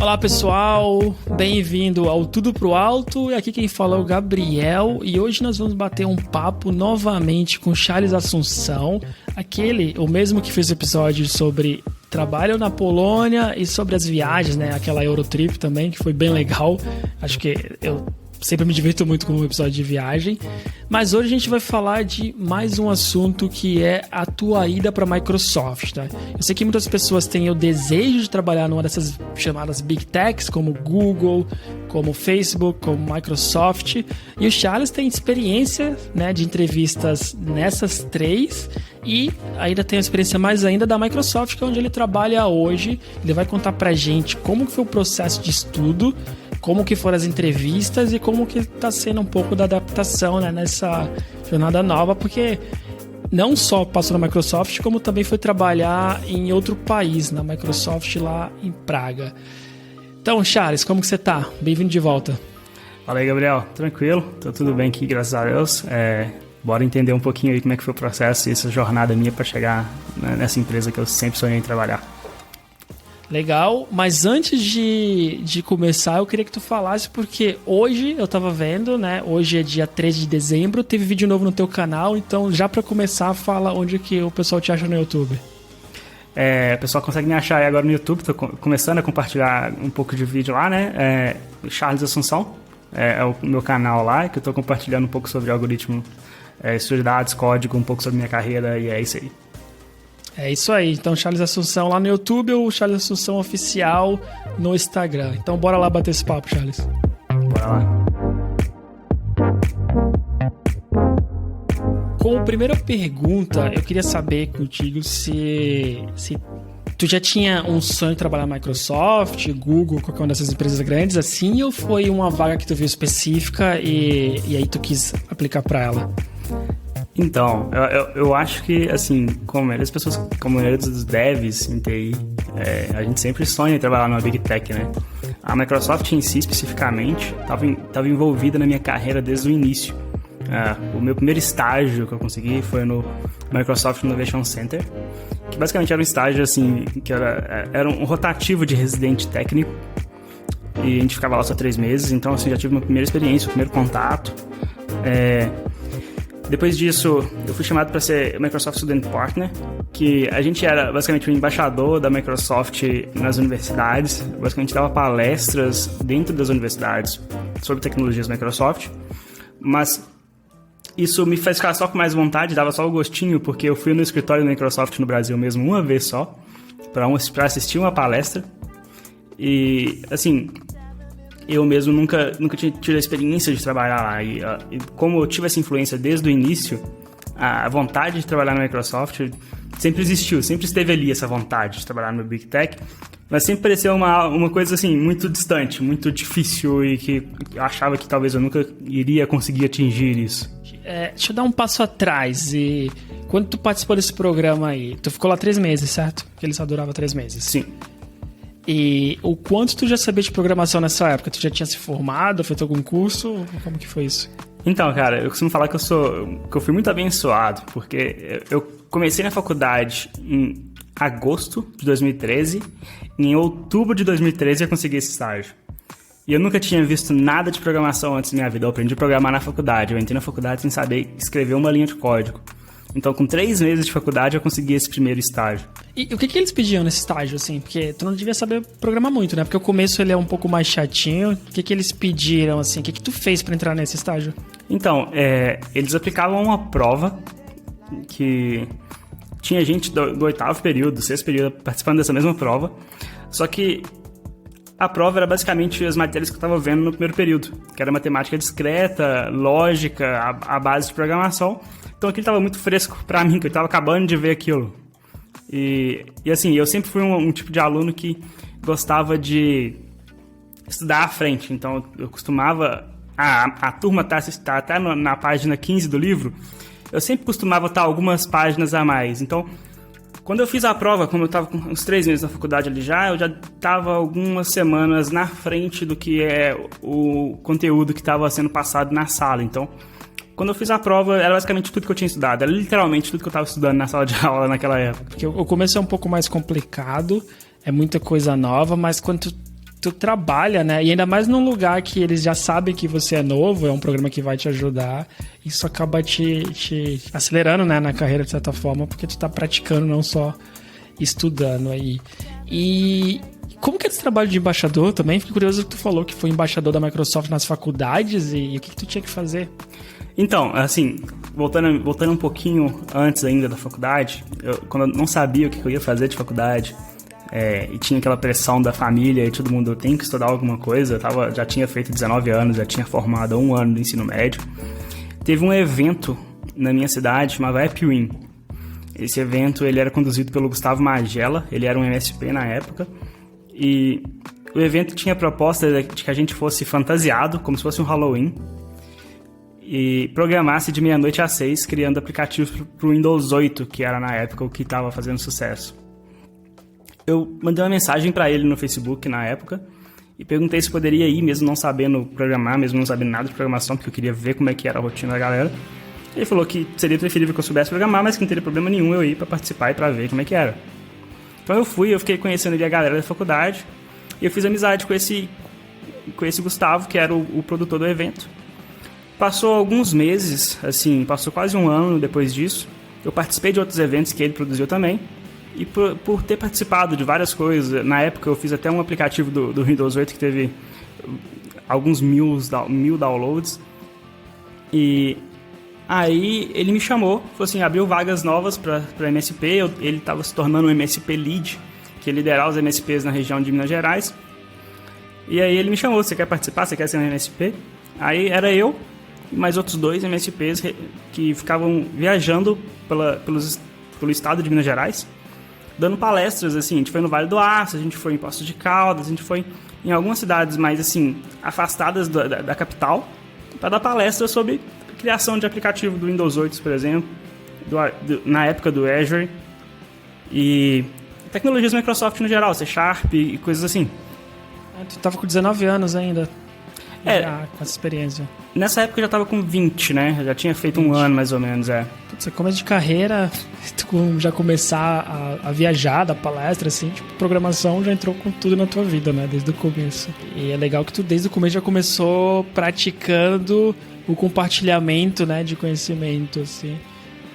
Olá pessoal, bem-vindo ao Tudo Pro Alto, e aqui quem fala é o Gabriel, e hoje nós vamos bater um papo novamente com Charles Assunção, o mesmo que fez o episódio sobre trabalho na Polônia e sobre as viagens, né, aquela Eurotrip também, que foi bem legal. Acho que eu sempre me divirto muito com um episódio de viagem. Mas hoje a gente vai falar de mais um assunto, que é a tua ida para a Microsoft, tá? Eu sei que muitas pessoas têm o desejo de trabalhar numa dessas chamadas Big Techs, como Google, como Facebook, como Microsoft. E o Charles tem experiência, né, de entrevistas nessas três, e ainda tem a experiência mais ainda da Microsoft, que é onde ele trabalha hoje. Ele vai contar pra gente como que foi o processo de estudo, como que foram as entrevistas e como que está sendo um pouco da adaptação, né, nessa jornada nova, porque não só passou na Microsoft, como também foi trabalhar em outro país, na Microsoft lá em Praga. Então, Charles, como que você tá? Bem-vindo de volta. Fala aí, Gabriel. Tranquilo? Tô tudo bem aqui, graças a Deus. Bora entender um pouquinho aí como é que foi o processo e essa jornada minha para chegar, né, nessa empresa que eu sempre sonhei em trabalhar. Legal, mas antes de começar, eu queria que tu falasse, porque hoje eu tava vendo, né? Hoje é dia 13 de dezembro, teve vídeo novo no teu canal, então já pra começar, fala onde que o pessoal te acha no YouTube. O pessoal consegue me achar aí agora no YouTube, tô começando a compartilhar um pouco de vídeo lá, né? Charles Assunção é o meu canal lá, que eu tô compartilhando um pouco sobre algoritmo, estudo de dados, código, um pouco sobre minha carreira, e é isso aí. É isso aí, então Charles Assunção lá no YouTube ou Charles Assunção Oficial no Instagram. Então bora lá bater esse papo, Charles. Bora lá. Como primeira pergunta, eu queria saber contigo se tu já tinha um sonho de trabalhar na Microsoft, Google, qualquer uma dessas empresas grandes assim, ou foi uma vaga que tu viu específica e aí tu quis aplicar para ela? Então, eu acho que, assim, como a maioria dos devs em TI, a gente sempre sonha em trabalhar numa Big Tech, né? A Microsoft em si, especificamente, estava envolvida na minha carreira desde o início. O meu primeiro estágio que eu consegui foi no Microsoft Innovation Center, que basicamente era um estágio, assim, que era um rotativo de residente técnico, e a gente ficava lá só 3 meses, então, assim, já tive uma primeira experiência, o primeiro contato. Depois disso, eu fui chamado para ser Microsoft Student Partner, que a gente era basicamente o embaixador da Microsoft nas universidades, basicamente dava palestras dentro das universidades sobre tecnologias Microsoft, mas isso me fez ficar só com mais vontade, dava só o gostinho, porque eu fui no escritório da Microsoft no Brasil mesmo uma vez só, para assistir uma palestra, e assim, eu mesmo nunca tinha tido a experiência de trabalhar lá, e como eu tive essa influência desde o início, a vontade de trabalhar na Microsoft sempre existiu, sempre esteve ali essa vontade de trabalhar no Big Tech, mas sempre pareceu uma coisa assim, muito distante, muito difícil, e que eu achava que talvez eu nunca iria conseguir atingir isso. Deixa eu dar um passo atrás. E quando tu participou desse programa aí, tu ficou lá 3 meses, certo? Que ele só durava 3 meses. Sim. E o quanto tu já sabia de programação nessa época? Tu já tinha se formado, feito algum curso? Como que foi isso? Então, cara, eu costumo falar que eu fui muito abençoado, porque eu comecei na faculdade em agosto de 2013, e em outubro de 2013 eu consegui esse estágio. E eu nunca tinha visto nada de programação antes da minha vida. Eu aprendi a programar na faculdade. Eu entrei na faculdade sem saber escrever uma linha de código. Então, com 3 meses de faculdade, eu consegui esse primeiro estágio. E o que eles pediam nesse estágio, assim? Porque tu não devia saber programar muito, né? Porque o começo ele é um pouco mais chatinho. O que eles pediram, assim? O que tu fez pra entrar nesse estágio? Então, eles aplicavam uma prova que tinha gente do 8º período, do 6º período participando dessa mesma prova. Só que a prova era basicamente as matérias que eu estava vendo no primeiro período, que era matemática discreta, lógica, a base de programação. Então aquilo estava muito fresco para mim, que eu estava acabando de ver aquilo. E assim, eu sempre fui um tipo de aluno que gostava de estudar à frente. Então eu costumava... A turma tá até na página 15 do livro, eu sempre costumava estar algumas páginas a mais. Então, quando eu fiz a prova, como eu estava com uns 3 meses na faculdade ali eu já estava algumas semanas na frente do que é o conteúdo que estava sendo passado na sala. Então, quando eu fiz a prova, era basicamente tudo que eu tinha estudado. Era literalmente tudo que eu estava estudando na sala de aula naquela época. Porque o começo é um pouco mais complicado, é muita coisa nova, mas quando tu tu trabalha, né? E ainda mais num lugar que eles já sabem que você é novo, é um programa que vai te ajudar. Isso acaba te acelerando, né, na carreira, de certa forma, porque tu tá praticando, não só estudando aí. E como que é esse trabalho de embaixador também? Fiquei curioso que tu falou que foi embaixador da Microsoft nas faculdades e o que tu tinha que fazer? Então, assim, voltando um pouquinho antes ainda da faculdade, quando eu não sabia o que eu ia fazer de faculdade, e tinha aquela pressão da família e todo mundo tem que estudar alguma coisa, já tinha feito 19 anos, já tinha formado há 1 ano no ensino médio. Teve um evento na minha cidade chamado AppWin. Esse evento ele era conduzido pelo Gustavo Magela, ele era um MSP na época, e o evento tinha a proposta de que a gente fosse fantasiado, como se fosse um Halloween, e programasse de meia-noite às 6, criando aplicativos para o Windows 8, que era na época o que estava fazendo sucesso. Eu mandei uma mensagem para ele no Facebook na época e perguntei se poderia ir, mesmo não sabendo programar, mesmo não sabendo nada de programação, porque eu queria ver como é que era a rotina da galera. Ele falou que seria preferível que eu soubesse programar, mas que não teria problema nenhum eu ir para participar e para ver como é que era. Então eu fiquei conhecendo ali a galera da faculdade e eu fiz amizade com esse Gustavo, que era o produtor do evento. Passou alguns meses, assim, passou quase 1 ano depois disso. Eu participei de outros eventos que ele produziu também. E por ter participado de várias coisas, na época eu fiz até um aplicativo do Windows 8 que teve alguns mil downloads. E aí ele me chamou, falou assim, abriu vagas novas para MSP. Ele estava se tornando um MSP Lead, que ia liderar os MSPs na região de Minas Gerais. E aí ele me chamou, você quer participar? Você quer ser um MSP? Aí era eu e mais outros 2 MSPs que ficavam viajando pelo estado de Minas Gerais, dando palestras, assim, a gente foi no Vale do Aço, a gente foi em Poços de Caldas, a gente foi em algumas cidades mais, assim, afastadas da capital, para dar palestras sobre criação de aplicativo do Windows 8, por exemplo, na época do Azure, e tecnologias da Microsoft no geral, C# e coisas assim. Tu tava com 19 anos ainda, já, com essa experiência. Nessa época eu já tava com 20, né? Eu já tinha feito 1 ano, mais ou menos, Você começa de carreira, tu já começar a viajar, dar palestra, assim, tipo, programação já entrou com tudo na tua vida, né? Desde o começo. E é legal que tu, desde o começo, já começou praticando o compartilhamento, né, de conhecimento, assim,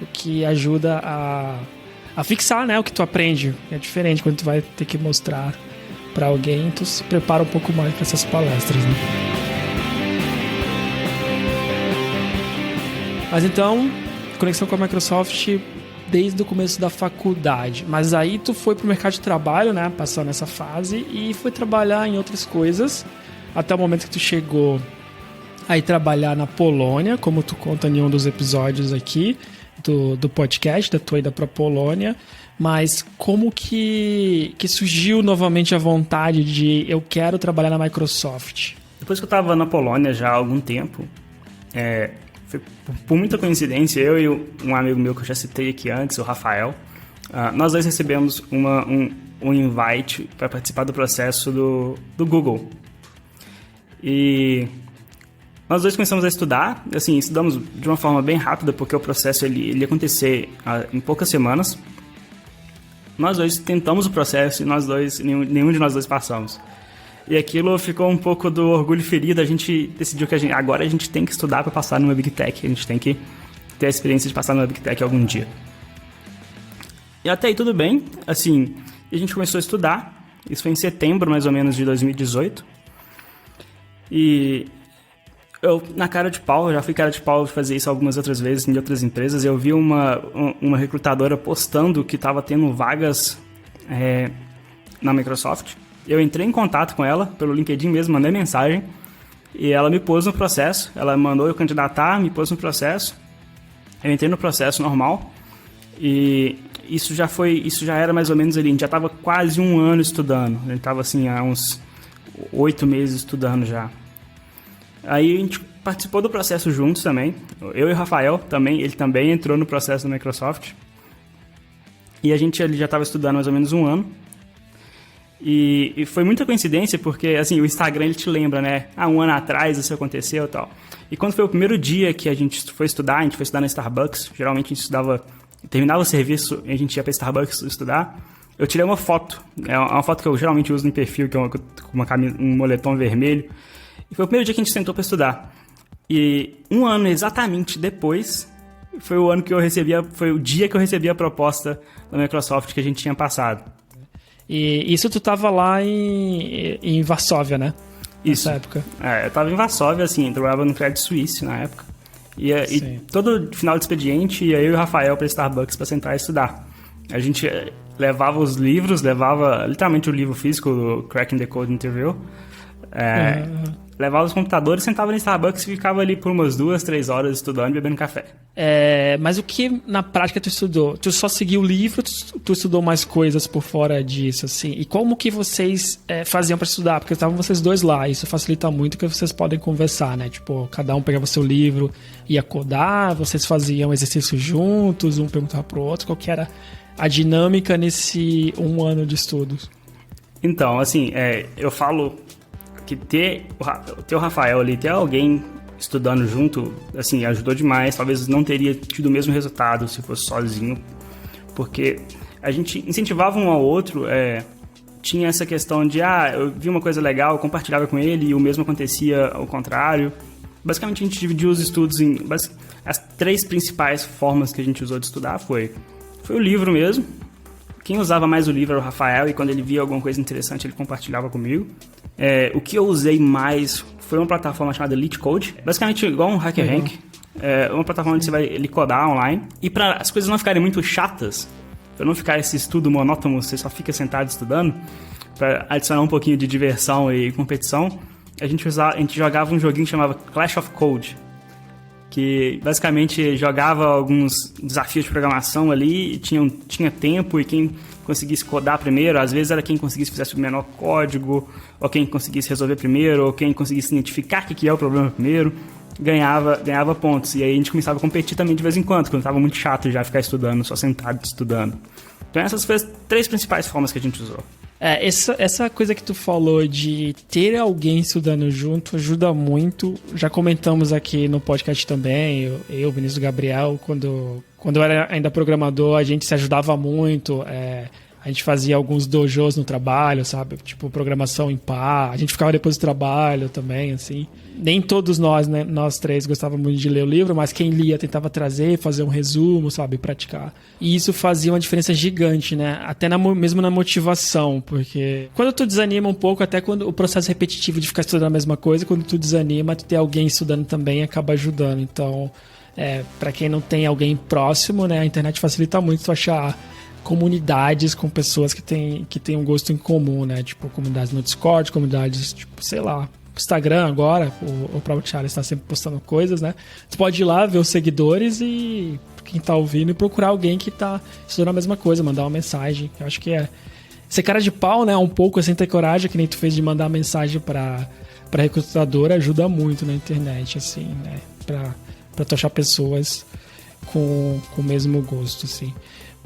o que ajuda a fixar, né, o que tu aprende. É diferente quando tu vai ter que mostrar para alguém, tu se prepara um pouco mais para essas palestras, né? Mas então, conexão com a Microsoft desde o começo da faculdade. Mas aí tu foi pro mercado de trabalho, né, passando nessa fase, e foi trabalhar em outras coisas, até o momento que tu chegou a trabalhar na Polônia, como tu conta em um dos episódios aqui do podcast, da tua ida pra Polônia. Mas como que surgiu novamente a vontade de eu quero trabalhar na Microsoft? Depois que eu estava na Polônia já há algum tempo, foi por muita coincidência, eu e um amigo meu que eu já citei aqui antes, o Rafael, nós 2 recebemos um invite para participar do processo do Google. E nós 2 começamos a estudar, assim, estudamos de uma forma bem rápida, porque o processo ele ia acontecer em poucas semanas. Nós 2 tentamos o processo e nenhum de nós 2 passamos. E aquilo ficou um pouco do orgulho ferido. A gente decidiu que agora a gente tem que estudar para passar numa Big Tech. A gente tem que ter a experiência de passar numa Big Tech algum dia. E até aí tudo bem. Assim, a gente começou a estudar. Isso foi em setembro, mais ou menos, de 2018. E eu, na cara de pau, já fui cara de pau de fazer isso algumas outras vezes em outras empresas. Eu vi uma recrutadora postando que estava tendo vagas na Microsoft. Eu entrei em contato com ela pelo LinkedIn mesmo, mandei mensagem e ela me pôs no processo. Ela mandou eu candidatar, me pôs no processo. Eu entrei no processo normal e isso já era mais ou menos ali. A gente já estava quase 1 ano estudando. A gente estava assim há uns 8 meses estudando já. Aí a gente participou do processo juntos também. Eu e o Rafael também, ele também entrou no processo da Microsoft. E a gente ali já estava estudando mais ou menos 1 ano. E foi muita coincidência, porque assim, o Instagram ele te lembra, né? 1 ano atrás isso aconteceu e tal. E quando foi o primeiro dia que a gente foi estudar na Starbucks. Geralmente a gente terminava o serviço e a gente ia para Starbucks estudar. eu tirei uma foto. É uma foto que eu geralmente uso no perfil, que é um moletom vermelho. E foi o primeiro dia que a gente sentou para estudar. E um ano exatamente depois, foi o dia que eu recebi a proposta da Microsoft que a gente tinha passado. E isso tu tava lá em Varsóvia, né? Isso. Nessa época. Eu tava em Varsóvia, assim, trabalhava no Credit Suisse na época. E todo final de expediente ia eu e o Rafael pra Starbucks pra sentar e estudar. A gente levava os livros, levava literalmente o livro físico do Cracking the Code Interview. Levava os computadores, sentava no Starbucks e ficava ali por umas 2-3 horas estudando e bebendo café. Mas o que na prática tu estudou? Tu só seguiu o livro ou tu estudou mais coisas por fora disso, assim? E como que vocês faziam para estudar? Porque estavam vocês dois lá, isso facilita muito que vocês podem conversar, né? Tipo, cada um pegava o seu livro, ia codar, vocês faziam exercícios juntos, um perguntava pro outro, qual que era a dinâmica nesse 1 ano de estudos? Então, assim, eu falo que ter o Rafael ali, ter alguém estudando junto, assim, ajudou demais. Talvez não teria tido o mesmo resultado se fosse sozinho, porque a gente incentivava um ao outro, tinha essa questão de, eu vi uma coisa legal, eu compartilhava com ele, e o mesmo acontecia ao contrário. Basicamente, a gente dividiu os estudos em... As 3 principais formas que a gente usou de estudar foi o livro mesmo. Quem usava mais o livro era o Rafael, e quando ele via alguma coisa interessante, ele compartilhava comigo. O que eu usei mais foi uma plataforma chamada LeetCode, basicamente igual um HackerRank. É uma plataforma onde você vai codar online. E para as coisas não ficarem muito chatas, para não ficar esse estudo monótono, você só fica sentado estudando, para adicionar um pouquinho de diversão e competição, a gente jogava um joguinho que chamava Clash of Code, que basicamente jogava alguns desafios de programação ali, e tinha tempo, e quem conseguisse codar primeiro, às vezes era quem conseguisse fazer o menor código, ou quem conseguisse resolver primeiro, ou quem conseguisse identificar o que é o problema primeiro, ganhava pontos. E aí a gente começava a competir também de vez em quando, quando estava muito chato já ficar estudando, só sentado estudando. Então essas foram as 3 principais formas que a gente usou. Essa coisa que tu falou de ter alguém estudando junto ajuda muito. Já comentamos aqui no podcast também, eu Vinícius Gabriel, quando eu era ainda programador, a gente se ajudava muito. A gente fazia alguns dojos no trabalho, sabe? Tipo, programação em par. A gente ficava depois do trabalho também, assim. Nem todos nós, né? Nós 3 gostávamos muito de ler o livro, mas quem lia tentava trazer, fazer um resumo, sabe? Praticar. E isso fazia uma diferença gigante, né? Até mesmo na motivação, porque quando tu desanima um pouco, até quando o processo repetitivo de ficar estudando a mesma coisa, quando tu desanima, tu ter alguém estudando também acaba ajudando. Então, para quem não tem alguém próximo, né? A internet facilita muito tu achar comunidades com pessoas que têm um gosto em comum, né? Tipo, comunidades no Discord, comunidades, tipo, sei lá, Instagram agora, o próprio Charles está sempre postando coisas, né? Tu pode ir lá ver os seguidores e quem tá ouvindo e procurar alguém que tá estudando a mesma coisa, mandar uma mensagem. Eu acho que ser cara de pau, né? Um pouco assim, ter coragem, que nem tu fez de mandar mensagem pra recrutadora, ajuda muito na internet, assim, né? Pra tu achar pessoas com o mesmo gosto, assim.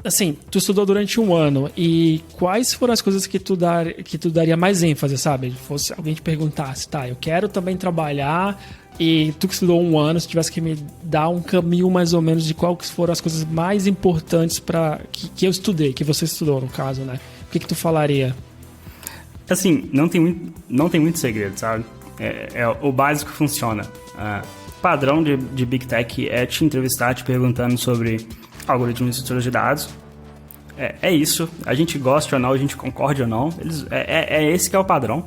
Assim, tu estudou durante 1 ano, e quais foram as coisas que tu daria mais ênfase, sabe? Se fosse alguém te perguntasse, tá, eu quero também trabalhar, e tu que estudou 1 ano, se tivesse que me dar um caminho mais ou menos de quais foram as coisas mais importantes que eu estudei, que você estudou, no caso, né? O que tu falaria? Assim, não tem muito segredo, sabe? O básico funciona. O padrão de Big Tech é te entrevistar, te perguntando sobre algoritmos de estruturas de dados. É isso. A gente gosta ou não, a gente concorde ou não. Esse que é o padrão.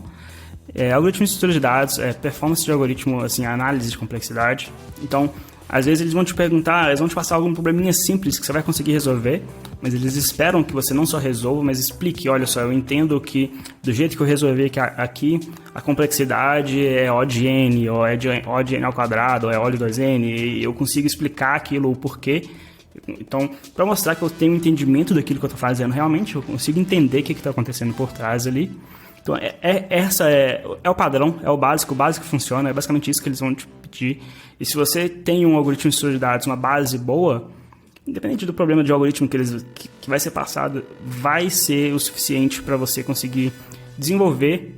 Algoritmos de estruturas de dados, performance de algoritmo, assim, análise de complexidade. Então, às vezes eles vão te perguntar, eles vão te passar algum probleminha simples que você vai conseguir resolver, mas eles esperam que você não só resolva, mas explique, olha só, eu entendo que do jeito que eu resolvi aqui, a complexidade é O de N, ou é de O de N ao quadrado, ou é O de 2N, e eu consigo explicar aquilo, o porquê. Então, para mostrar que eu tenho um entendimento daquilo que eu estou fazendo realmente, eu consigo entender o que está acontecendo por trás ali. Então, essa é o padrão, é o básico funciona, é basicamente isso que eles vão te pedir. E se você tem um algoritmo de estrutura de dados, uma base boa, independente do problema de algoritmo que vai ser passado, vai ser o suficiente para você conseguir desenvolver,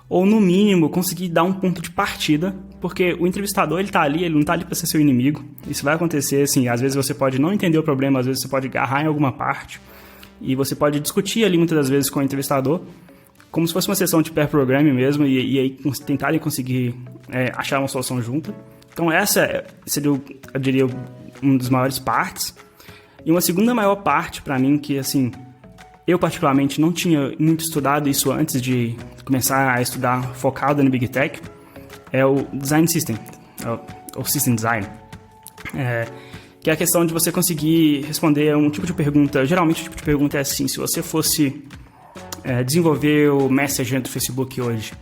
ou no mínimo conseguir dar um ponto de partida, porque o entrevistador ele não está ali para ser seu inimigo. Isso vai acontecer, assim, às vezes você pode não entender o problema, às vezes você pode agarrar em alguma parte, e você pode discutir ali muitas das vezes com o entrevistador, como se fosse uma sessão de pair programming mesmo, e aí tentarem conseguir achar uma solução junta. Então essa seria, eu diria, uma das maiores partes. E uma segunda maior parte para mim, que assim, eu particularmente não tinha muito estudado isso antes de começar a estudar focado no Big Tech, é o Design System, ou System Design. Que é a questão de você conseguir responder um tipo de pergunta. Geralmente o tipo de pergunta é assim: se você fosse desenvolver o Messenger do Facebook hoje,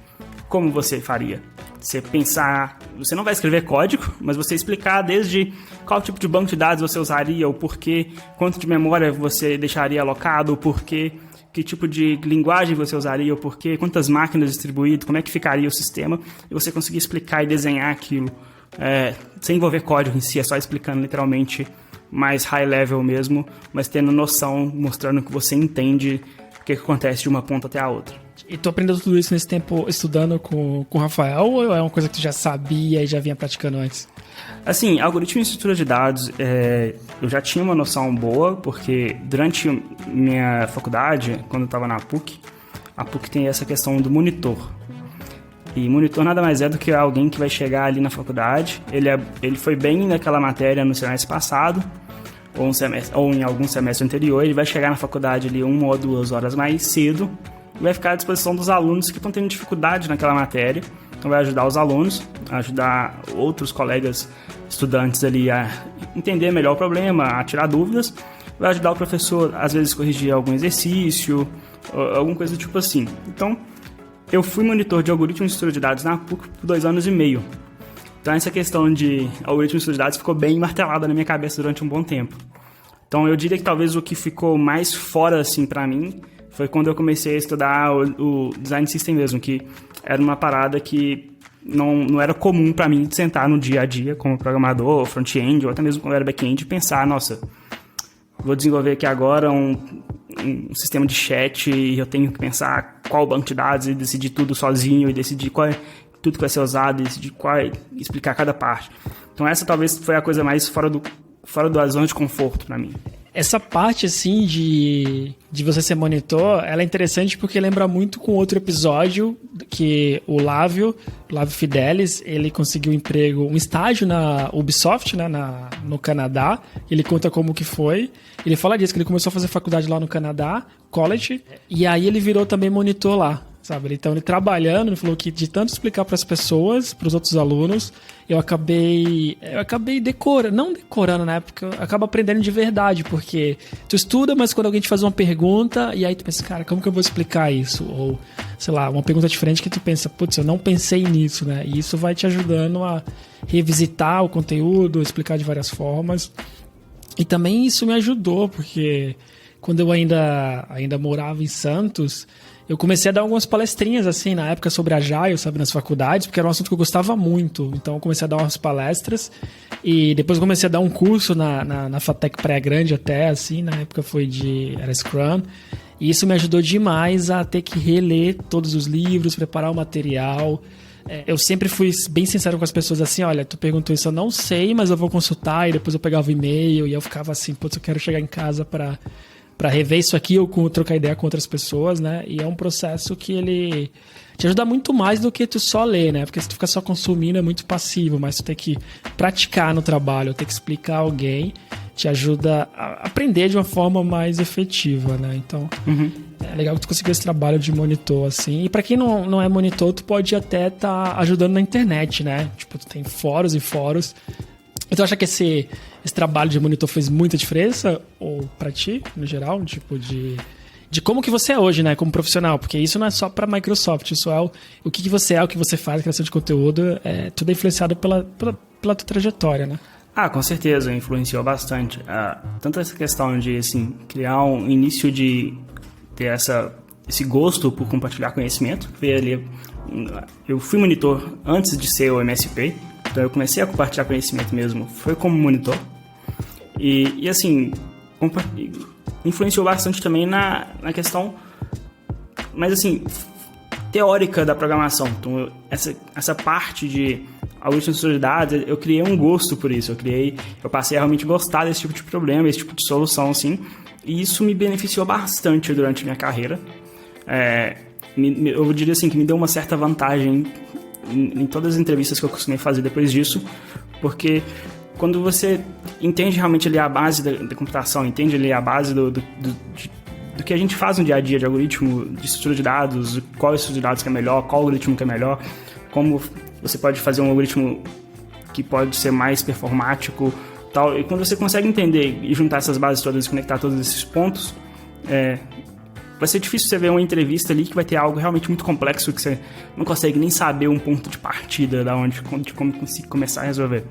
como você faria? Você pensar, você não vai escrever código, mas você explicar desde qual tipo de banco de dados você usaria, o porquê, quanto de memória você deixaria alocado, o porquê, que tipo de linguagem você usaria, o porquê, quantas máquinas distribuídas, como é que ficaria o sistema, e você conseguir explicar e desenhar aquilo sem envolver código em si, é só explicando literalmente mais high level mesmo, mas tendo noção, mostrando que você entende o que acontece de uma ponta até a outra. E tu aprendeu tudo isso nesse tempo estudando com o Rafael, ou é uma coisa que tu já sabia e já vinha praticando antes? Assim, algoritmo e estrutura de dados, eu já tinha uma noção boa, porque durante minha faculdade, quando eu estava na PUC, a PUC tem essa questão do monitor. E monitor nada mais é do que alguém que vai chegar ali na faculdade, ele foi bem naquela matéria no semestre passado, ou em algum semestre anterior, ele vai chegar na faculdade ali 1 ou 2 horas mais cedo, e vai ficar à disposição dos alunos que estão tendo dificuldade naquela matéria. Então vai ajudar os alunos, ajudar outros colegas estudantes ali a entender melhor o problema, a tirar dúvidas. Vai ajudar o professor, às vezes, a corrigir algum exercício, alguma coisa do tipo assim. Então, eu fui monitor de algoritmo e estrutura de dados na PUC por 2 anos e meio. Então, essa questão de algoritmo e estrutura de dados ficou bem martelada na minha cabeça durante um bom tempo. Então, eu diria que talvez o que ficou mais fora, assim, pra mim, foi quando eu comecei a estudar o Design System mesmo, que era uma parada que não era comum para mim sentar no dia a dia como programador, front-end, ou até mesmo quando era back-end, e pensar, nossa, vou desenvolver aqui agora um sistema de chat e eu tenho que pensar qual banco de dados e decidir tudo sozinho e decidir tudo que vai ser usado e decidir explicar cada parte. Então essa talvez foi a coisa mais fora da zona de conforto para mim. Essa parte, assim, de você ser monitor, ela é interessante porque lembra muito com outro episódio que o Lávio Fidelis, ele conseguiu um estágio na Ubisoft, né, no Canadá. Ele conta como que foi. Ele fala disso, que ele começou a fazer faculdade lá no Canadá, college, e aí ele virou também monitor lá. Sabe? Então, ele trabalhando, ele falou que de tanto explicar para as pessoas, para os outros alunos, eu acabei não decorando na época, acaba aprendendo de verdade, porque tu estuda, mas quando alguém te faz uma pergunta, e aí tu pensa, cara, como que eu vou explicar isso? Ou, sei lá, uma pergunta diferente que tu pensa, putz, eu não pensei nisso, né? E isso vai te ajudando a revisitar o conteúdo, explicar de várias formas. E também isso me ajudou, porque quando eu ainda morava em Santos, eu comecei a dar algumas palestrinhas, assim, na época sobre Agile, sabe, nas faculdades, porque era um assunto que eu gostava muito. Então, eu comecei a dar umas palestras e depois comecei a dar um curso na FATEC Praia Grande até, assim, na época era Scrum. E isso me ajudou demais a ter que reler todos os livros, preparar o material. Eu sempre fui bem sincero com as pessoas, assim, olha, tu perguntou isso, eu não sei, mas eu vou consultar, e depois eu pegava o e-mail e eu ficava assim, putz, eu quero chegar em casa para rever isso aqui ou trocar ideia com outras pessoas, né? E é um processo que ele te ajuda muito mais do que tu só ler, né? Porque se tu ficar só consumindo é muito passivo, mas tu tem que praticar no trabalho, tem que explicar a alguém, te ajuda a aprender de uma forma mais efetiva, né? Então, é legal que tu conseguiu esse trabalho de monitor, assim. E pra quem não é monitor, tu pode até estar ajudando na internet, né? Tipo, tu tem fóruns e fóruns. Então, acha que esse trabalho de monitor fez muita diferença? Ou pra ti, no geral? Tipo, de como que você é hoje, né? Como profissional. Porque isso não é só pra Microsoft. Isso é o que você é, o que você faz, criação de conteúdo. Tudo é influenciado pela tua trajetória, né? Ah, com certeza. Influenciou bastante. Tanto essa questão de, assim, criar um início de ter esse gosto por compartilhar conhecimento. Eu fui monitor antes de ser o MSP. Então eu comecei a compartilhar conhecimento mesmo, foi como monitor. E assim, influenciou bastante também na questão, mas assim, teórica da programação. Então essa parte de algoritmos de dados, eu criei um gosto por isso. Eu passei a realmente gostar desse tipo de problema, esse tipo de solução, assim. E isso me beneficiou bastante durante a minha carreira. Eu diria assim que me deu uma certa vantagem em todas as entrevistas que eu costumei fazer depois disso, porque quando você entende realmente ali a base da computação, entende ali a base do que a gente faz no dia a dia de algoritmo, de estrutura de dados, qual estrutura de dados que é melhor, qual algoritmo que é melhor, como você pode fazer um algoritmo que pode ser mais performático, tal. E quando você consegue entender e juntar essas bases todas e conectar todos esses pontos, vai ser difícil você ver uma entrevista ali que vai ter algo realmente muito complexo que você não consegue nem saber um ponto de partida de como começar a resolver.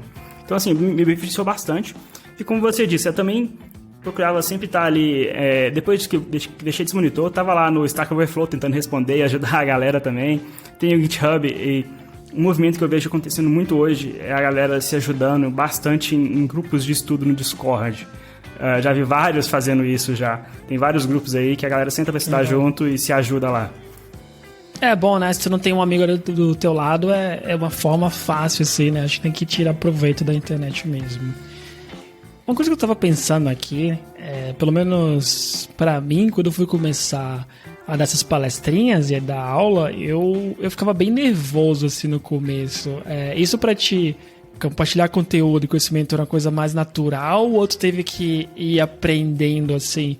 Então, assim, me beneficiou bastante. E como você disse, eu também procurava sempre estar ali, depois que eu deixei desse monitor, eu estava lá no Stack Overflow tentando responder e ajudar a galera também. Tem o GitHub e um movimento que eu vejo acontecendo muito hoje é a galera se ajudando bastante em grupos de estudo no Discord. Já vi vários fazendo isso já. Tem vários grupos aí que a galera senta pra estudar junto e se ajuda lá. É bom, né? Se tu não tem um amigo do teu lado, é uma forma fácil, assim, né? Acho que tem que tirar proveito da internet mesmo. Uma coisa que eu tava pensando aqui, pelo menos pra mim, quando eu fui começar a dar essas palestrinhas e a dar aula, eu ficava bem nervoso, assim, no começo. Isso pra ti, compartilhar conteúdo e conhecimento era uma coisa mais natural, ou tu teve que ir aprendendo, assim?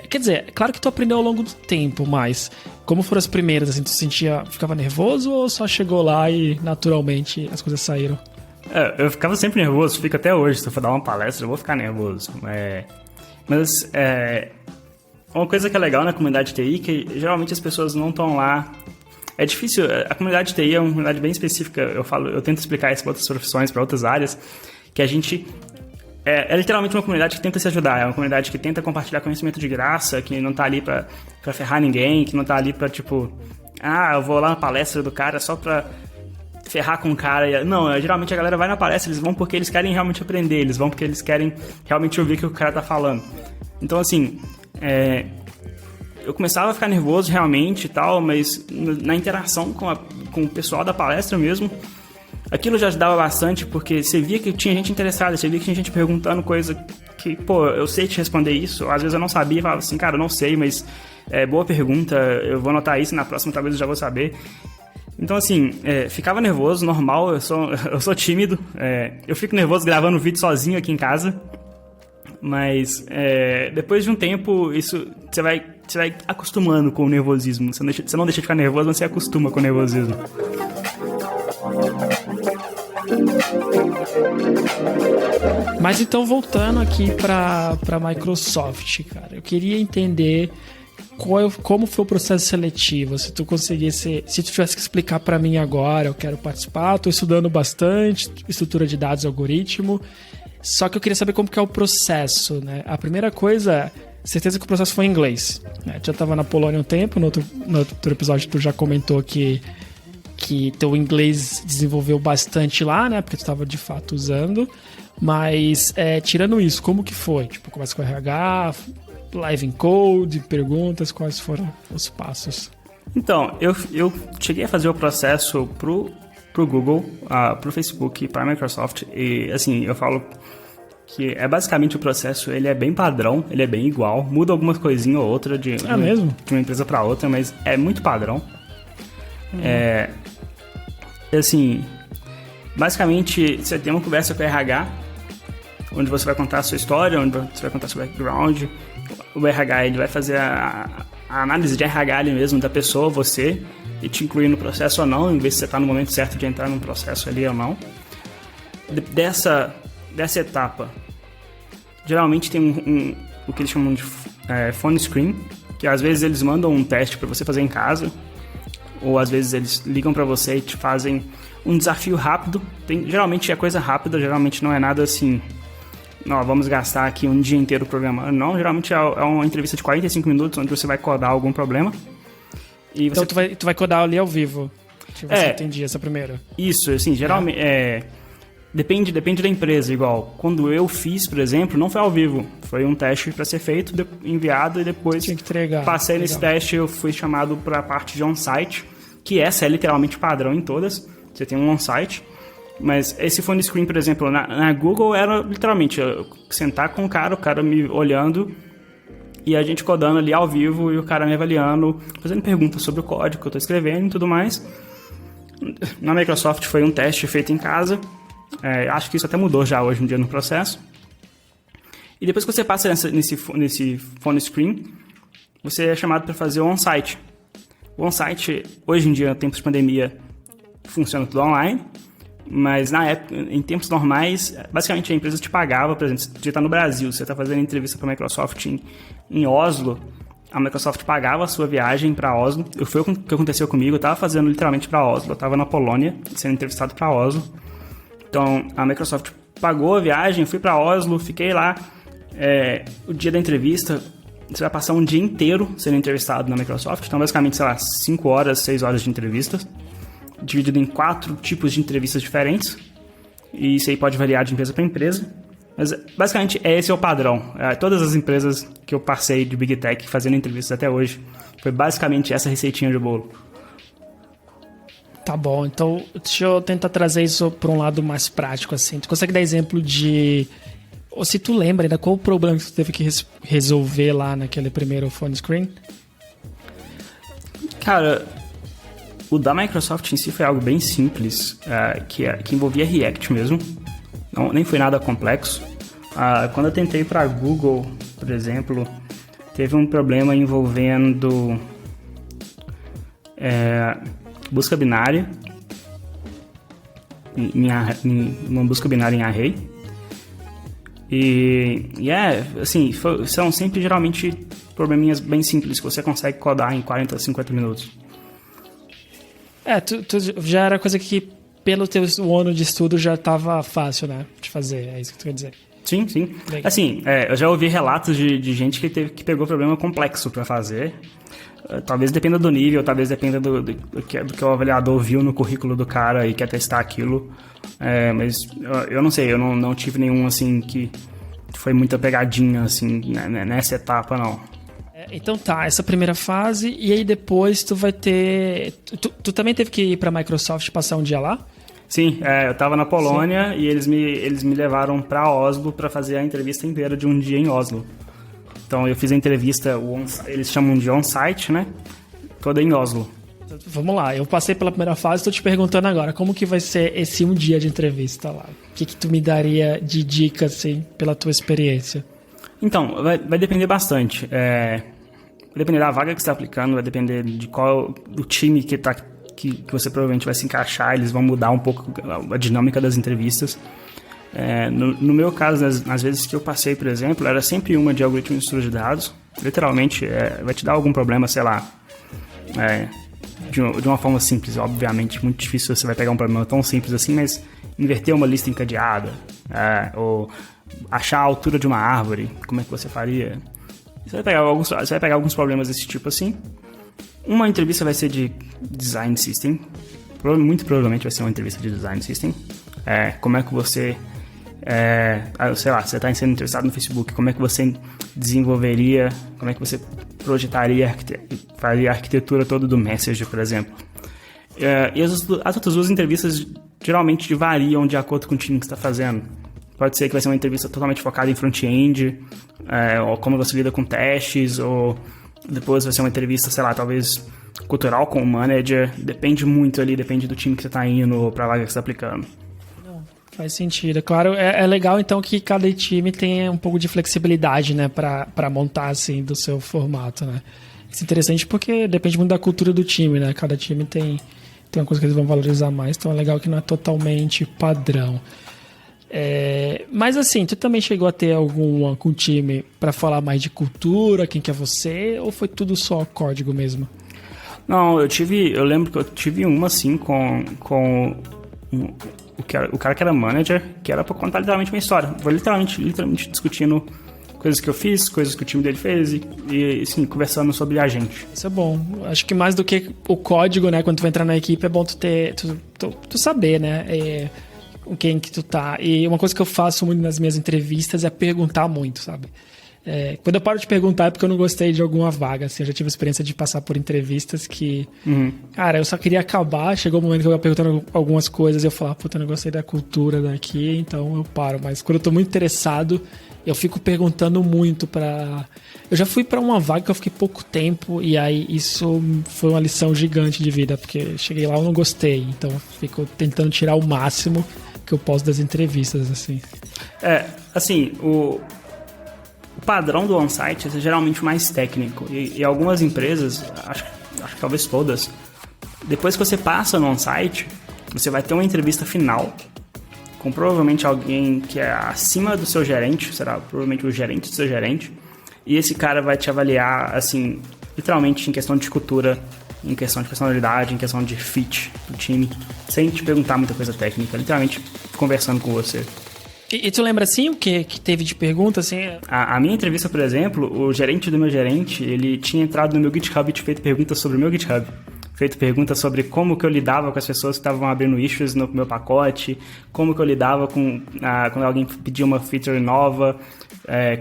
Quer dizer, claro que tu aprendeu ao longo do tempo, mas como foram as primeiras, assim, tu ficava nervoso ou só chegou lá e naturalmente as coisas saíram? Eu ficava sempre nervoso, fico até hoje. Se eu for dar uma palestra, eu vou ficar nervoso. Mas uma coisa que é legal na comunidade TI, que geralmente as pessoas não estão lá. É difícil, a comunidade TI é uma comunidade bem específica. Eu tento explicar isso para outras profissões, para outras áreas, que a gente é literalmente uma comunidade que tenta se ajudar, é uma comunidade que tenta compartilhar conhecimento de graça, que não tá ali pra ferrar ninguém, que não tá ali pra, tipo, eu vou lá na palestra do cara só pra ferrar com o cara. Não, geralmente a galera vai na palestra, eles vão porque eles querem realmente aprender, eles vão porque eles querem realmente ouvir o que o cara tá falando. Então, assim, eu começava a ficar nervoso realmente e tal, mas na interação com o pessoal da palestra mesmo, aquilo já ajudava bastante, porque você via que tinha gente interessada, você via que tinha gente perguntando coisa que, eu sei te responder isso, às vezes eu não sabia, falava assim, cara, eu não sei, mas boa pergunta, eu vou anotar isso, na próxima talvez eu já vou saber. Então, assim, ficava nervoso, normal, eu sou tímido, eu fico nervoso gravando vídeo sozinho aqui em casa, mas depois de um tempo, isso você vai acostumando com o nervosismo, você não deixa de ficar nervoso, mas você acostuma com o nervosismo. Mas então, voltando aqui para Microsoft, cara, eu queria entender como foi o processo seletivo. Se tu tivesse que explicar para mim agora, eu quero participar, tô estudando bastante estrutura de dados e algoritmo, só que eu queria saber como que é o processo, né? A primeira coisa, certeza que o processo foi em inglês, né? Tu já estava na Polônia um tempo, no outro episódio tu já comentou que teu inglês desenvolveu bastante lá, né? Porque tu estava de fato usando. Mas, tirando isso, como que foi? Tipo, começa com RH, live in code, perguntas, quais foram os passos? Então, eu cheguei a fazer o processo pro Google, pro Facebook, pra Microsoft. E, assim, eu falo que basicamente o processo, ele é bem padrão, ele é bem igual. Muda alguma coisinha ou outra de uma empresa para outra, mas é muito padrão. Assim, basicamente, você tem uma conversa com o RH, onde você vai contar a sua história, onde você vai contar seu background. O RH, ele vai fazer a análise de RH ali mesmo da pessoa, você, e te incluir no processo ou não, em vez de você estar no momento certo de entrar num processo ali ou não. Dessa etapa, geralmente tem o que eles chamam de phone screen, que às vezes eles mandam um teste para você fazer em casa, ou às vezes eles ligam para você e te fazem um desafio rápido. Geralmente é coisa rápida, geralmente não é nada assim, vamos gastar aqui um dia inteiro programando. Não, geralmente é uma entrevista de 45 minutos onde você vai codar algum problema. E você... Então tu vai codar ali ao vivo, se você entender essa primeira. Isso, assim, geralmente depende da empresa, igual. Quando eu fiz, por exemplo, não foi ao vivo. Foi um teste para ser feito, enviado, e depois tinha que entregar. Passei nesse teste, eu fui chamado para a parte de on-site, que essa é literalmente padrão em todas. Você tem um on-site. Mas esse phone screen, por exemplo, na Google era literalmente eu sentar com o cara me olhando e a gente codando ali ao vivo e o cara me avaliando, fazendo perguntas sobre o código que eu estou escrevendo e tudo mais. Na Microsoft foi um teste feito em casa. Acho que isso até mudou já hoje em dia no processo. E depois que você passa nesse phone screen, você é chamado para fazer o on-site. O on-site, hoje em dia, em tempos de pandemia, funciona tudo online. Mas na época, em tempos normais, basicamente a empresa te pagava, por exemplo, se você está no Brasil, você está fazendo entrevista para a Microsoft em Oslo, a Microsoft pagava a sua viagem para Oslo. Foi o que aconteceu comigo, eu estava fazendo literalmente para Oslo, eu estava na Polônia, sendo entrevistado para Oslo. Então a Microsoft pagou a viagem, fui para Oslo, fiquei lá. O dia da entrevista, você vai passar um dia inteiro sendo entrevistado na Microsoft, então basicamente, sei lá, 5 horas, 6 horas de entrevistas, dividido em 4 tipos de entrevistas diferentes, e isso aí pode variar de empresa para empresa, mas basicamente esse é o padrão. Todas as empresas que eu passei de Big Tech fazendo entrevistas até hoje, foi basicamente essa receitinha de bolo. Tá bom, então deixa eu tentar trazer isso para um lado mais prático, assim. Tu consegue dar exemplo de... Ou se tu lembra ainda, qual o problema que tu teve que resolver lá naquele primeiro phone screen? Cara, o da Microsoft em si foi algo bem simples, que envolvia React mesmo. Nem foi nada complexo. Quando eu tentei para Google, por exemplo, teve um problema envolvendo busca binária, uma busca binária em array. Assim, são sempre geralmente probleminhas bem simples que você consegue codar em 40 a 50 minutos. Tu já era coisa que pelo teu ano de estudo já estava fácil, né, de fazer, é isso que tu quer dizer? Sim. Legal. Assim, eu já ouvi relatos de gente que pegou problema complexo para fazer. Talvez dependa do nível, talvez dependa do que o avaliador viu no currículo do cara e quer testar aquilo. Mas eu não sei, eu não tive nenhum assim que foi muita pegadinha assim nessa etapa, não. Então tá, essa primeira fase, e aí depois tu vai ter... Tu também teve que ir pra Microsoft passar um dia lá? Sim, eu tava na Polônia. Sim. E eles me levaram pra Oslo pra fazer a entrevista inteira de um dia em Oslo. Então eu fiz a entrevista, eles chamam de on-site, né? Toda em Oslo. Vamos lá, eu passei pela primeira fase, tô te perguntando agora, como que vai ser esse um dia de entrevista lá? O que tu me daria de dica, assim, pela tua experiência? Então, vai depender bastante. Vai depender da vaga que você está aplicando, vai depender de qual o time que você provavelmente vai se encaixar, eles vão mudar um pouco a dinâmica das entrevistas. No meu caso, nas vezes que eu passei, por exemplo, era sempre uma de algoritmo de estudo de dados. Literalmente, vai te dar algum problema, sei lá, de uma forma simples, obviamente. Muito difícil você vai pegar um problema tão simples assim, mas inverter uma lista encadeada, ou achar a altura de uma árvore, como é que você faria? Você vai pegar alguns problemas desse tipo assim. Uma entrevista vai ser de design system. Muito provavelmente vai ser uma entrevista de design system. Como é que você... sei lá, você está sendo interessado no Facebook, como é que você desenvolveria, como é que você projetaria, faria a arquitetura toda do Messenger, por exemplo. E as outras duas entrevistas geralmente variam de acordo com o time que você está fazendo. Pode ser que vai ser uma entrevista totalmente focada em front-end, ou como você lida com testes, ou depois vai ser uma entrevista, sei lá, talvez cultural com o manager. Depende muito ali, depende do time que você está indo ou para a vaga que você está aplicando. Faz sentido. Claro, é legal então que cada time tenha um pouco de flexibilidade, né, para montar assim do seu formato, né. Isso é interessante porque depende muito da cultura do time, né. Cada time tem uma coisa que eles vão valorizar mais, então é legal que não é totalmente padrão. Mas assim, tu também chegou a ter alguma com o time para falar mais de cultura, quem que é você, ou foi tudo só código mesmo? Não, eu lembro que eu tive uma assim com o cara que era manager, que era pra contar literalmente uma história. Foi literalmente discutindo coisas que eu fiz, coisas que o time dele fez e assim, conversando sobre a gente. Isso é bom. Acho que mais do que o código, né, quando tu vai entrar na equipe, é bom tu saber, né, com quem que tu tá. E uma coisa que eu faço muito nas minhas entrevistas é perguntar muito, sabe? Quando eu paro de perguntar é porque eu não gostei de alguma vaga, assim, eu já tive a experiência de passar por entrevistas que, cara, eu só queria acabar, chegou o momento que eu ia perguntando algumas coisas e eu falava, puta, eu não gostei da cultura daqui, então eu paro, mas quando eu tô muito interessado, eu fico perguntando muito Eu já fui pra uma vaga que eu fiquei pouco tempo e aí isso foi uma lição gigante de vida, porque cheguei lá e eu não gostei, então eu fico tentando tirar o máximo que eu posso das entrevistas, assim. Assim, o padrão do on-site é geralmente mais técnico. E algumas empresas, acho que talvez todas, depois que você passa no on-site, você vai ter uma entrevista final com provavelmente alguém que é acima do seu gerente, será provavelmente o gerente do seu gerente, e esse cara vai te avaliar, assim, literalmente em questão de cultura, em questão de personalidade, em questão de fit do time, sem te perguntar muita coisa técnica, literalmente conversando com você. E tu lembra, assim, o que teve de pergunta, assim? A minha entrevista, por exemplo, o gerente do meu gerente, ele tinha entrado no meu GitHub e feito perguntas sobre o meu GitHub. Feito perguntas sobre como que eu lidava com as pessoas que estavam abrindo issues no meu pacote, como que eu lidava com quando alguém pedia uma feature nova,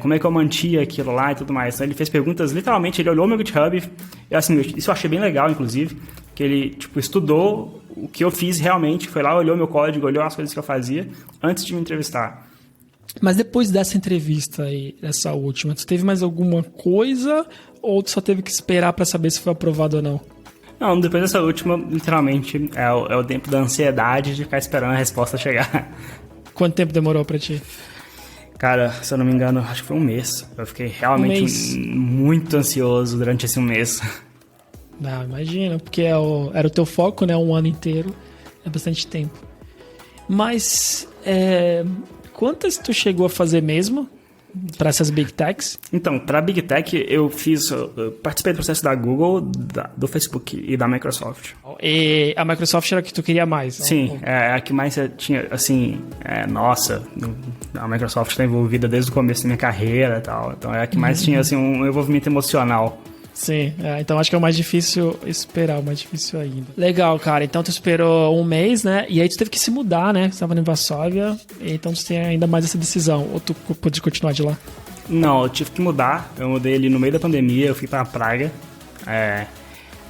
como é que eu mantia aquilo lá e tudo mais. Então ele fez perguntas, literalmente, ele olhou meu GitHub, e assim, isso eu achei bem legal, inclusive, que ele, tipo, estudou o que eu fiz realmente, foi lá, olhou meu código, olhou as coisas que eu fazia antes de me entrevistar. Mas depois dessa entrevista aí, dessa última, tu teve mais alguma coisa ou tu só teve que esperar pra saber se foi aprovado ou não? Não, depois dessa última, literalmente, é o tempo da ansiedade de ficar esperando a resposta chegar. Quanto tempo demorou pra ti? Cara, se eu não me engano, acho que foi um mês. Eu fiquei realmente muito ansioso durante esse um mês. Não, imagina, porque era o teu foco, né? Um ano inteiro, é bastante tempo. Mas, quantas tu chegou a fazer mesmo para essas Big Techs? Então, para Big Tech, eu participei do processo da Google, do Facebook e da Microsoft. E a Microsoft era a que tu queria mais? Sim, é a que mais tinha, assim, nossa, a Microsoft está envolvida desde o começo da minha carreira e tal, então é a que mais tinha, assim, um envolvimento emocional. Sim, então acho que é o mais difícil esperar, o mais difícil ainda. Legal, cara, então tu esperou um mês, né, e aí tu teve que se mudar, né, você estava em Varsóvia, então tu tem ainda mais essa decisão, ou tu pode continuar de lá? Não, eu tive que mudar, eu mudei ali no meio da pandemia, eu fui pra Praga,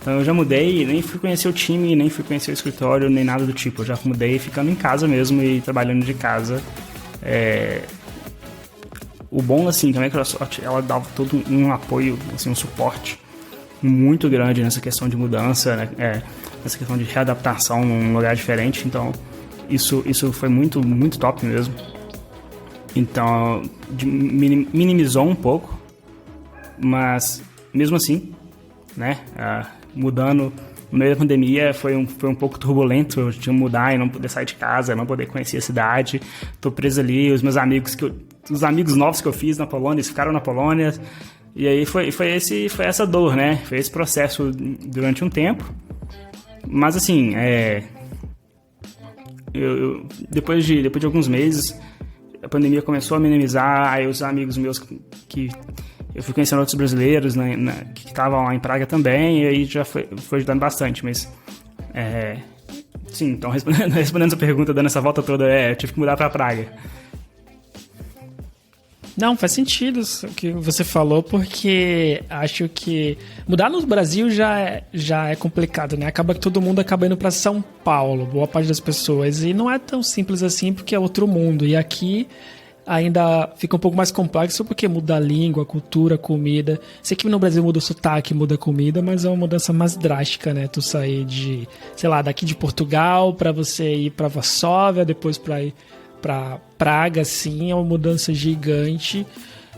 então eu já mudei, nem fui conhecer o time, nem fui conhecer o escritório, nem nada do tipo, eu já mudei ficando em casa mesmo e trabalhando de casa. O bom, assim, que a Microsoft, ela dava todo um apoio, assim, um suporte muito grande nessa questão de mudança, né? Nessa questão de readaptação num lugar diferente. Então, isso foi muito, muito top mesmo. Então, minimizou um pouco, mas mesmo assim, né? Mudando no meio da pandemia foi um pouco turbulento. Eu tinha que mudar e não poder sair de casa, não poder conhecer a cidade. Tô preso ali, os meus amigos os amigos novos que eu fiz na Polônia, eles ficaram na Polônia. E aí foi essa dor, né? Foi esse processo durante um tempo. Mas assim, depois de alguns meses, a pandemia começou a minimizar. Aí os amigos meus que eu fui conhecendo outros brasileiros, né, que estavam lá em Praga também, e aí já foi ajudando bastante. Mas sim, então respondendo essa pergunta, dando essa volta toda, eu tive que mudar para Praga. Não, faz sentido o que você falou, porque acho que mudar no Brasil já é complicado, né? Acaba que todo mundo acaba indo para São Paulo, boa parte das pessoas, e não é tão simples assim porque é outro mundo. E aqui ainda fica um pouco mais complexo porque muda a língua, a cultura, a comida. Sei que no Brasil muda o sotaque, muda a comida, mas é uma mudança mais drástica, né? Tu sair de, sei lá, daqui de Portugal para você ir para Varsóvia, depois para ir para Praga, assim, é uma mudança gigante.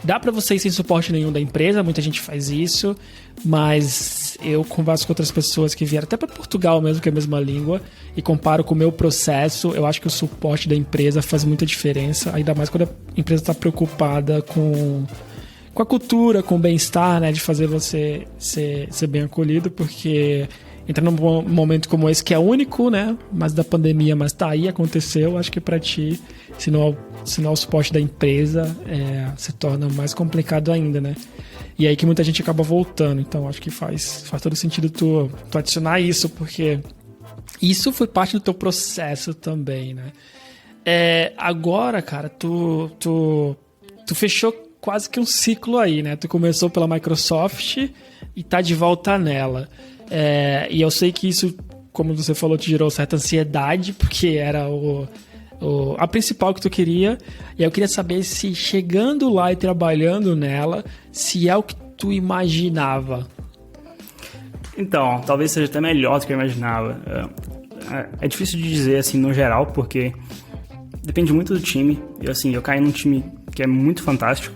Dá para você ir sem suporte nenhum da empresa, muita gente faz isso, mas eu converso com outras pessoas que vieram até para Portugal mesmo, que é a mesma língua, e comparo com o meu processo. Eu acho que o suporte da empresa faz muita diferença, ainda mais quando a empresa está preocupada com a cultura, com o bem-estar, né, de fazer você ser bem acolhido, porque entra num momento como esse, que é único, né? Mas da pandemia, mas tá aí, aconteceu. Acho que pra ti, se não é o suporte da empresa, se torna mais complicado ainda, né? E aí que muita gente acaba voltando. Então acho que faz todo sentido tu adicionar isso, porque isso foi parte do teu processo também, né? Agora, cara, tu fechou quase que um ciclo aí, né? Tu começou pela Microsoft e tá de volta nela. E eu sei que isso, como você falou, te gerou certa ansiedade, porque era a principal que tu queria. E eu queria saber se chegando lá e trabalhando nela, se é o que tu imaginava. Então, talvez seja até melhor do que eu imaginava. É difícil de dizer, assim, no geral, porque depende muito do time. E, assim, eu caí num time que é muito fantástico,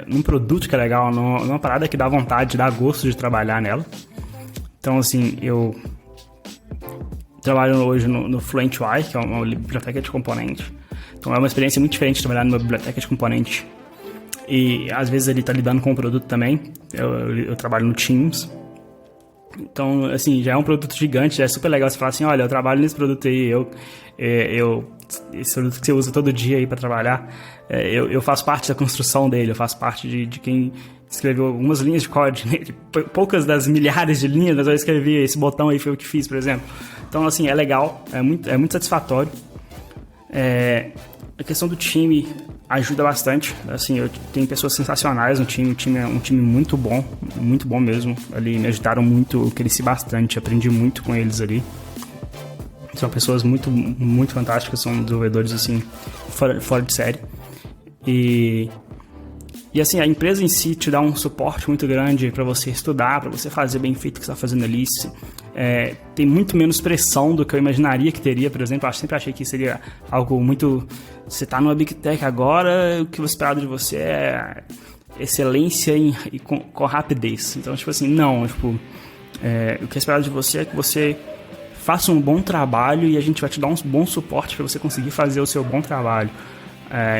num produto que é legal, numa parada que dá vontade, dá gosto de trabalhar nela. Então, assim, eu trabalho hoje no FluentUI, que é uma biblioteca de componente. Então, é uma experiência muito diferente trabalhar numa biblioteca de componente. E, às vezes, ele está lidando com o produto também. Eu trabalho no Teams. Então, assim, já é um produto gigante, já é super legal você falar assim, olha, eu trabalho nesse produto aí, esse produto que você usa todo dia aí para trabalhar, eu faço parte da construção dele, eu faço parte de quem escreveu algumas linhas de código, né? Poucas das milhares de linhas, mas eu escrevi esse botão aí, foi eu que fiz, por exemplo. Então, assim, é legal, é muito satisfatório. A questão do time ajuda bastante. Assim, eu tenho pessoas sensacionais no time. O time é um time muito bom mesmo. Ali me ajudaram muito, eu cresci bastante, aprendi muito com eles ali. São pessoas muito, muito fantásticas, são desenvolvedores assim, fora de série. E assim, a empresa em si te dá um suporte muito grande para você estudar, para você fazer bem feito o que você está fazendo ali. Tem muito menos pressão do que eu imaginaria que teria, por exemplo. Eu sempre achei que seria algo muito... Você está numa Big Tech agora, o que você esperado de você é excelência e com rapidez. Então, tipo assim, não. Tipo, o que é esperado de você é que você faça um bom trabalho e a gente vai te dar um bom suporte para você conseguir fazer o seu bom trabalho.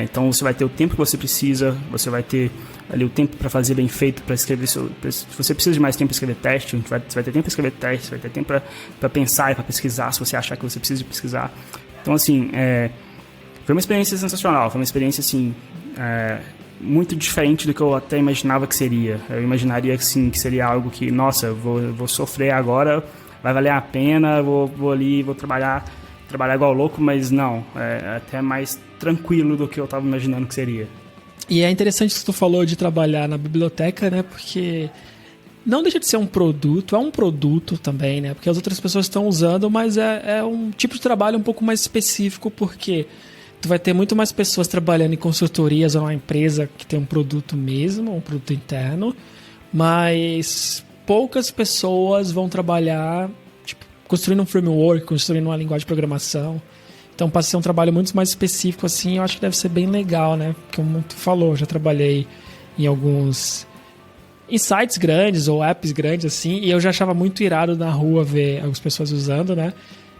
Então você vai ter o tempo que você precisa, você vai ter ali o tempo para fazer bem feito, para escrever se você precisa de mais tempo para escrever teste, você vai ter tempo para escrever teste, você vai ter tempo para pensar e para pesquisar, se você achar que você precisa de pesquisar. Então, assim, foi uma experiência sensacional, foi uma experiência, assim, muito diferente do que eu até imaginava que seria. Eu imaginaria, assim, que seria algo que, nossa, eu vou sofrer agora, vai valer a pena, vou ali, vou trabalhar igual louco, mas não, é até mais tranquilo do que eu estava imaginando que seria. E é interessante que tu falou de trabalhar na biblioteca, né, porque não deixa de ser um produto, é um produto também, né, porque as outras pessoas estão usando, mas é um tipo de trabalho um pouco mais específico, porque tu vai ter muito mais pessoas trabalhando em consultorias ou numa empresa que tem um produto mesmo, um produto interno, mas poucas pessoas vão trabalhar construindo um framework, construindo uma linguagem de programação. Então, para ser um trabalho muito mais específico, assim, eu acho que deve ser bem legal, né? Como tu falou, eu já trabalhei em alguns sites grandes ou apps grandes, assim, e eu já achava muito irado na rua ver algumas pessoas usando, né?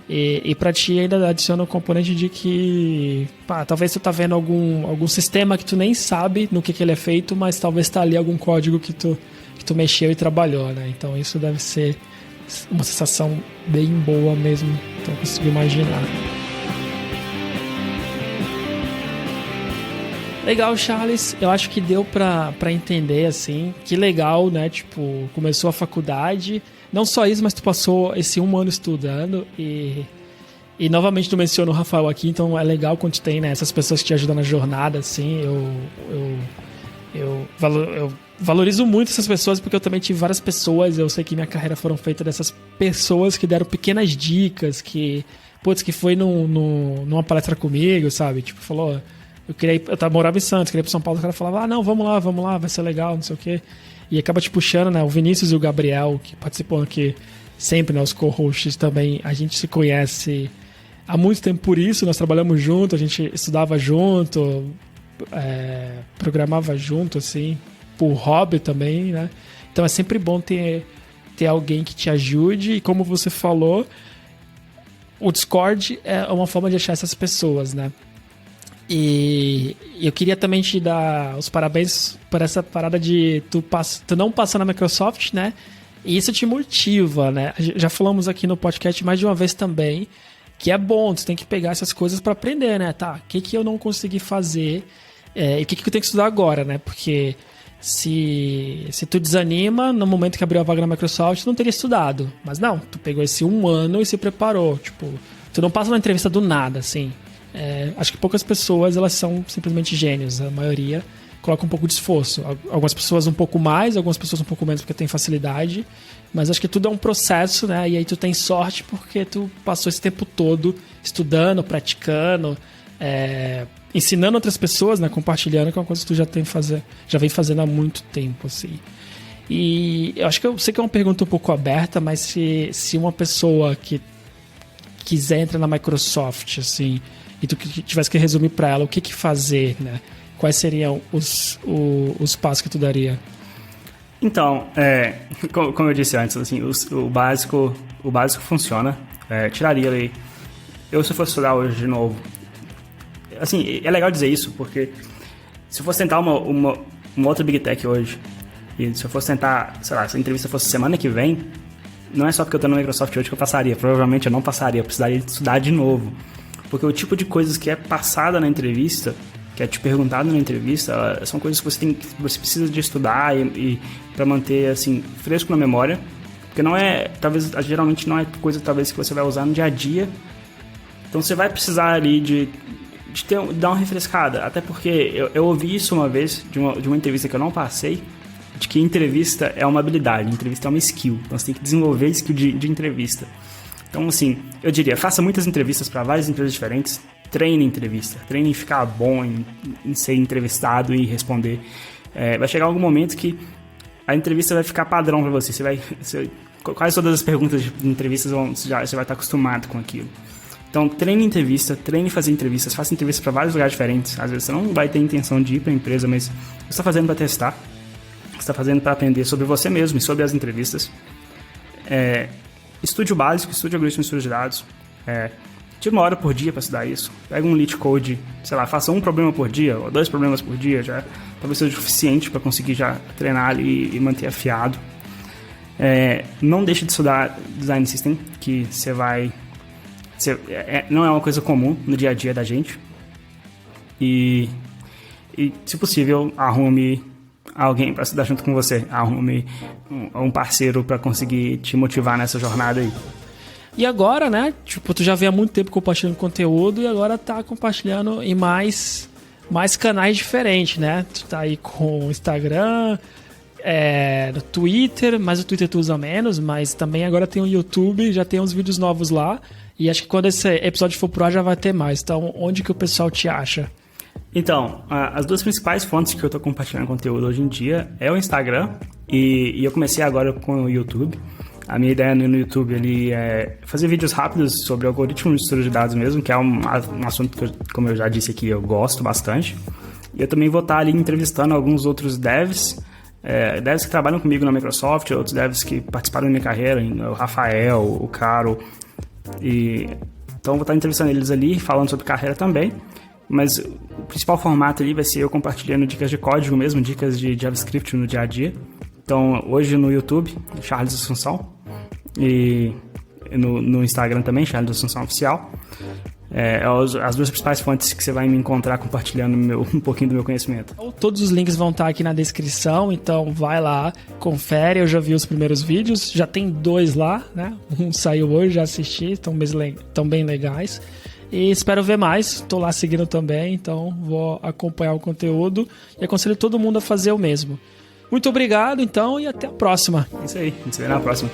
E para ti ainda adiciona o componente de que, talvez tu tá vendo algum sistema que tu nem sabe no que ele é feito, mas talvez tá ali algum código que tu mexeu e trabalhou, né? Então, isso deve ser uma sensação bem boa mesmo, então eu consigo imaginar. Legal, Charles, eu acho que deu pra entender, assim, que legal, né, tipo, começou a faculdade, não só isso, mas tu passou esse 1 ano estudando e novamente tu mencionou o Rafael aqui, então é legal quando tem, né, essas pessoas que te ajudam na jornada, assim, eu valorizo muito essas pessoas porque eu também tive várias pessoas, eu sei que minha carreira foram feitas dessas pessoas que deram pequenas dicas, que foi numa palestra comigo, sabe, tipo, falou... Eu morava em Santos, queria ir para São Paulo, o cara falava, não, vamos lá, vai ser legal, não sei o quê. E acaba te puxando, né? O Vinícius e o Gabriel, que participam aqui sempre, né? Os co-hosts também, a gente se conhece há muito tempo por isso, nós trabalhamos junto, a gente estudava junto, programava junto, assim, por hobby também, né? Então é sempre bom ter alguém que te ajude, e como você falou, o Discord é uma forma de achar essas pessoas, né? E eu queria também te dar os parabéns por essa parada de tu não passar na Microsoft, né? E isso te motiva, né? Já falamos aqui no podcast mais de uma vez também, que é bom, tu tem que pegar essas coisas para aprender, né? Tá, o que eu não consegui fazer e o que eu tenho que estudar agora, né? Porque se tu desanima, no momento que abriu a vaga na Microsoft, tu não teria estudado. Mas não, tu pegou esse 1 ano e se preparou. Tipo, tu não passa uma entrevista do nada, assim. Acho que poucas pessoas, elas são simplesmente gênios. A maioria coloca um pouco de esforço. Algumas pessoas um pouco mais, algumas pessoas um pouco menos porque tem facilidade, mas acho que tudo é um processo, né? E aí tu tem sorte porque tu passou esse tempo todo estudando, praticando, ensinando outras pessoas, né? Compartilhando, que é uma coisa que tu já vem fazendo há muito tempo, assim. E eu acho que eu sei que é uma pergunta um pouco aberta, mas se uma pessoa que quiser entrar na Microsoft, assim, e tu tivesse que resumir para ela o que fazer, né? Quais seriam os passos que tu daria? Então, como eu disse antes, assim, o básico funciona. Tiraria ali. Eu, se eu fosse estudar hoje de novo, assim, é legal dizer isso, porque se eu fosse tentar uma outra Big Tech hoje, e se eu fosse tentar, sei lá, se a entrevista fosse semana que vem, não é só porque eu tô na Microsoft hoje que eu passaria. Provavelmente eu não passaria, eu precisaria estudar de novo. Porque o tipo de coisas que é passada na entrevista, que é te perguntado na entrevista, são coisas que você precisa de estudar e para manter, assim, fresco na memória. Porque não é, talvez, geralmente não é coisa, talvez, que você vai usar no dia a dia. Então você vai precisar ali de dar uma refrescada. Até porque eu ouvi isso uma vez, de uma entrevista que eu não passei, de que entrevista é uma habilidade, entrevista é uma skill. Então você tem que desenvolver skill de entrevista. Então, assim, eu diria, faça muitas entrevistas para várias empresas diferentes, treine entrevista, treine em ficar bom em ser entrevistado e responder. Vai chegar algum momento que a entrevista vai ficar padrão para você. Quase todas as perguntas de entrevistas você vai estar acostumado com aquilo. Então, treine entrevista, treine fazer entrevistas, faça entrevistas para vários lugares diferentes. Às vezes você não vai ter intenção de ir para a empresa, mas você está fazendo para testar. Você está fazendo para aprender sobre você mesmo e sobre as entrevistas. Estude o básico, estude algoritmo de estudo de dados. Tira 1 hora por dia para estudar isso. Pega um lead code, sei lá, faça 1 problema por dia ou 2 problemas por dia, já talvez seja o suficiente para conseguir já treinar ali e manter afiado. Não deixe de estudar Design System, que você vai... não é uma coisa comum no dia a dia da gente. E se possível, arrume alguém para estudar junto com você. Arrume um parceiro para conseguir te motivar nessa jornada aí. E agora, né? Tipo, tu já vem há muito tempo compartilhando conteúdo e agora tá compartilhando em mais canais diferentes, né? Tu tá aí com o Instagram, no Twitter, mas o Twitter tu usa menos, mas também agora tem o YouTube, já tem uns vídeos novos lá. E acho que quando esse episódio for pro ar já vai ter mais. Então, onde que o pessoal te acha? Então, as 2 principais fontes que eu estou compartilhando conteúdo hoje em dia é o Instagram e eu comecei agora com o YouTube. A minha ideia no YouTube ali é fazer vídeos rápidos sobre algoritmos de estudo de dados mesmo, que é um assunto que, como eu já disse aqui, eu gosto bastante. E eu também vou estar ali entrevistando alguns outros devs que trabalham comigo na Microsoft, outros devs que participaram da minha carreira, o Rafael, o Caro. Então eu vou estar entrevistando eles ali, falando sobre carreira também. Mas o principal formato ali vai ser eu compartilhando dicas de código mesmo, dicas de JavaScript no dia a dia. Então, hoje no YouTube, Charles Assunção, e no Instagram também, Charles Assunção Oficial. As 2 principais fontes que você vai me encontrar compartilhando um pouquinho do meu conhecimento. Todos os links vão estar aqui na descrição, então vai lá, confere. Eu já vi os primeiros vídeos, já tem 2 lá, né? Um saiu hoje, já assisti, estão bem legais. E espero ver mais, estou lá seguindo também, então vou acompanhar o conteúdo e aconselho todo mundo a fazer o mesmo. Muito obrigado, então, e até a próxima. É isso aí, a gente se vê na próxima.